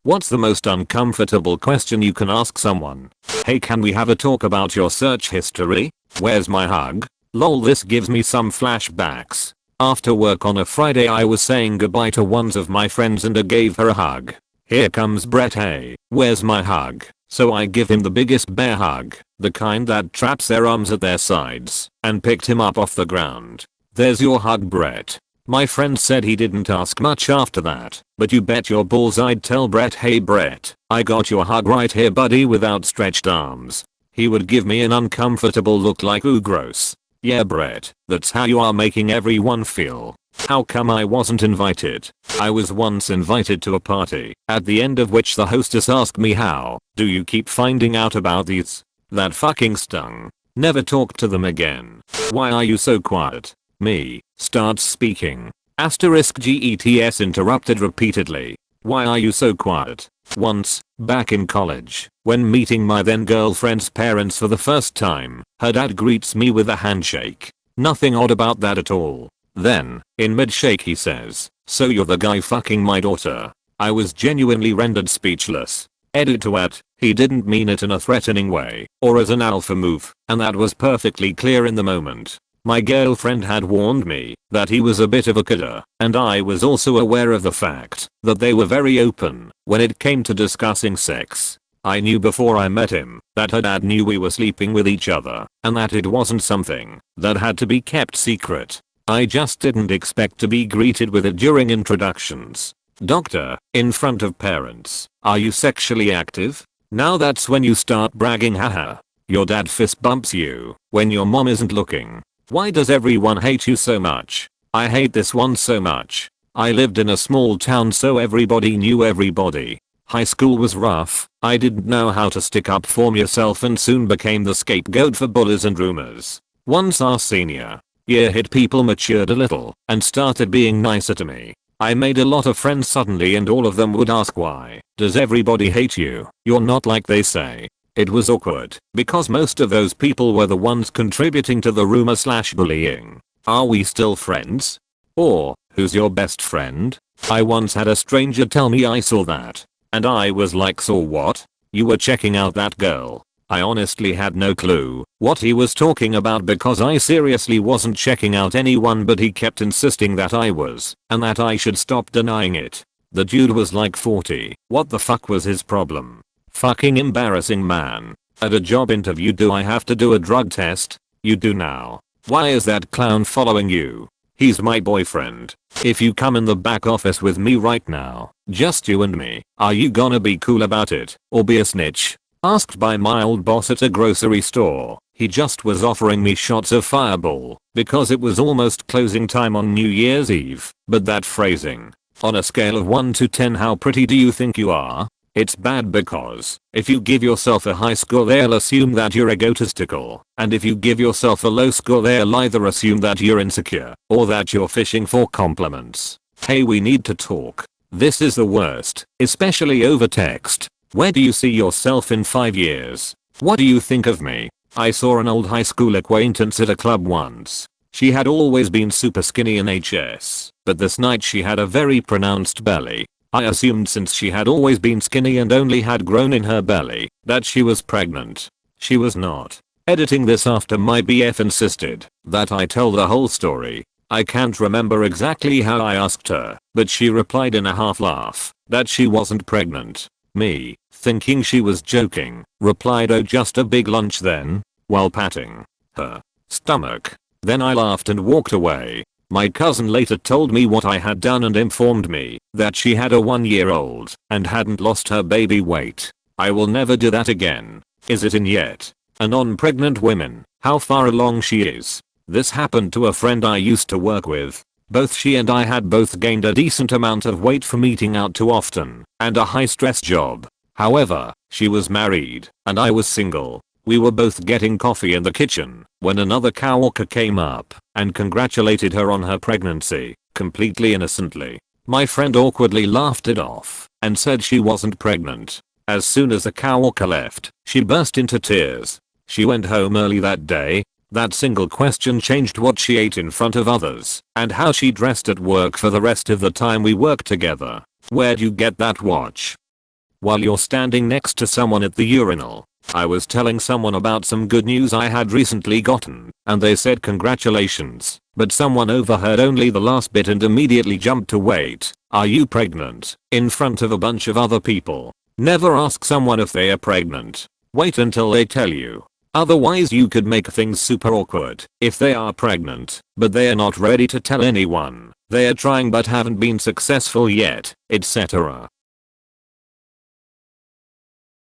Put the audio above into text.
What's the most uncomfortable question you can ask someone? Hey, can we have a talk about your search history? Where's my hug? Lol, this gives me some flashbacks. After work on a Friday, I was saying goodbye to one of my friends and I gave her a hug. Here comes Brett. Hey, where's my hug? So I give him the biggest bear hug, the kind that traps their arms at their sides, and picked him up off the ground. There's your hug, Brett. My friend said he didn't ask much after that, but you bet your balls I'd tell Brett, hey Brett, I got your hug right here buddy, with outstretched arms. He would give me an uncomfortable look like, ooh gross. Yeah Brett, that's how you are making everyone feel. How come I wasn't invited? I was once invited to a party, at the end of which the hostess asked me, how do you keep finding out about these? That fucking stung. Never talk to them again. Why are you so quiet? Me, starts speaking. *GETS interrupted repeatedly. Why are you so quiet? Once, back in college, when meeting my then girlfriend's parents for the first time, her dad greets me with a handshake. Nothing odd about that at all. Then, in mid-shake he says, so you're the guy fucking my daughter. I was genuinely rendered speechless. Edit to at, he didn't mean it in a threatening way, or as an alpha move, and that was perfectly clear in the moment. My girlfriend had warned me that he was a bit of a kidder, and I was also aware of the fact that they were very open when it came to discussing sex. I knew before I met him that her dad knew we were sleeping with each other, and that it wasn't something that had to be kept secret. I just didn't expect to be greeted with it during introductions. Doctor, in front of parents, are you sexually active? Now that's when you start bragging, haha. Your dad fist bumps you when your mom isn't looking. Why does everyone hate you so much? I hate this one so much. I lived in a small town so everybody knew everybody. High school was rough. I didn't know how to stick up for myself and soon became the scapegoat for bullies and rumors. Once our senior year hit, people matured a little and started being nicer to me. I made a lot of friends suddenly and all of them would ask, why does everybody hate you? You're not like they say. It was awkward because most of those people were the ones contributing to the rumor/bullying. Are we still friends? Or, who's your best friend? I once had a stranger tell me I saw that. And I was like, saw what? You were checking out that girl. I honestly had no clue what he was talking about because I seriously wasn't checking out anyone, but he kept insisting that I was, and that I should stop denying it. The dude was like 40. What the fuck was his problem? Fucking embarrassing, man. At a job interview, do I have to do a drug test? You do now. Why is that clown following you? He's my boyfriend. If you come in the back office with me right now, just you and me, are you gonna be cool about it, or be a snitch? Asked by my old boss at a grocery store. He just was offering me shots of Fireball because it was almost closing time on New Year's Eve. But that phrasing, on a scale of 1 to 10, how pretty do you think you are? It's bad because if you give yourself a high score, they'll assume that you're egotistical, and if you give yourself a low score, they'll either assume that you're insecure or that you're fishing for compliments. Hey, we need to talk. This is the worst, especially over text. Where do you see yourself in 5 years? What do you think of me? I saw an old high school acquaintance at a club once. She had always been super skinny in HS, but this night she had a very pronounced belly. I assumed since she had always been skinny and only had grown in her belly, that she was pregnant. She was not. Editing this after my BF insisted that I tell the whole story. I can't remember exactly how I asked her, but she replied in a half laugh that she wasn't pregnant. Me, thinking she was joking, replied, oh, just a big lunch then, while patting her stomach. Then I laughed and walked away. My cousin later told me what I had done and informed me that she had a 1-year-old and hadn't lost her baby weight. I will never do that again. Is it in yet? A non-pregnant woman, how far along she is. This happened to a friend I used to work with. Both she and I had both gained a decent amount of weight from eating out too often and a high-stress job. However, she was married and I was single. We were both getting coffee in the kitchen when another coworker came up and congratulated her on her pregnancy, completely innocently. My friend awkwardly laughed it off and said she wasn't pregnant. As soon as the coworker left, she burst into tears. She went home early that day. That single question changed what she ate in front of others and how she dressed at work for the rest of the time we worked together. Where'd you get that watch? while you're standing next to someone at the urinal. I was telling someone about some good news I had recently gotten, and they said congratulations, but someone overheard only the last bit and immediately jumped to wait, are you pregnant? In front of a bunch of other people. Never ask someone if they are pregnant. Wait until they tell you. Otherwise you could make things super awkward. If they are pregnant, but they are not ready to tell anyone, they are trying but haven't been successful yet, etc.